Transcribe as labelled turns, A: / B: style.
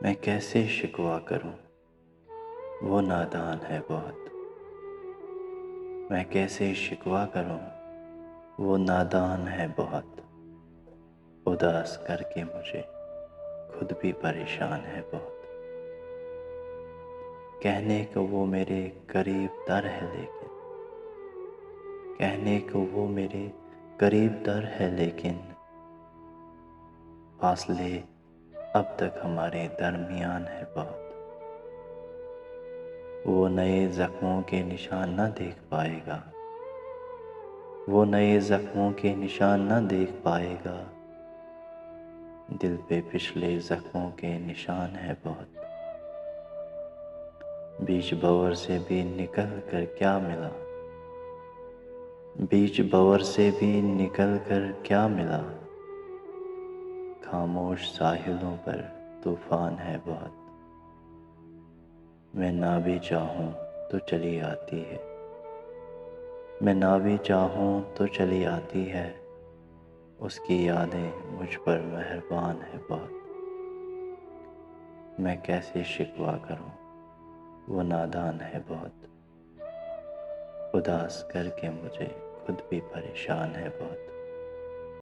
A: मैं कैसे शिकवा करूं, वो नादान है बहुत। मैं कैसे शिकवा करूं, वो नादान है बहुत। उदास करके मुझे खुद भी परेशान है बहुत। कहने को वो मेरे करीब दर है लेकिन कहने को वो मेरे करीब दर है लेकिन फासले अब तक हमारे दरमियान है बहुत। वो नए जख्मों के निशान न देख पाएगा, वो नए जख्मों के निशान न देख पाएगा। दिल पे पिछले जख्मों के निशान है बहुत। बीच भंवर से भी निकल कर क्या मिला, बीच भंवर से भी निकल कर क्या मिला। खामोश साहिलों पर तूफान है बहुत। मैं ना भी चाहूं तो चली आती है, मैं ना भी चाहूं तो चली आती है। उसकी यादें मुझ पर मेहरबान है बहुत। मैं कैसे शिकवा करूं, वो नादान है बहुत। उदास करके मुझे खुद भी परेशान है बहुत।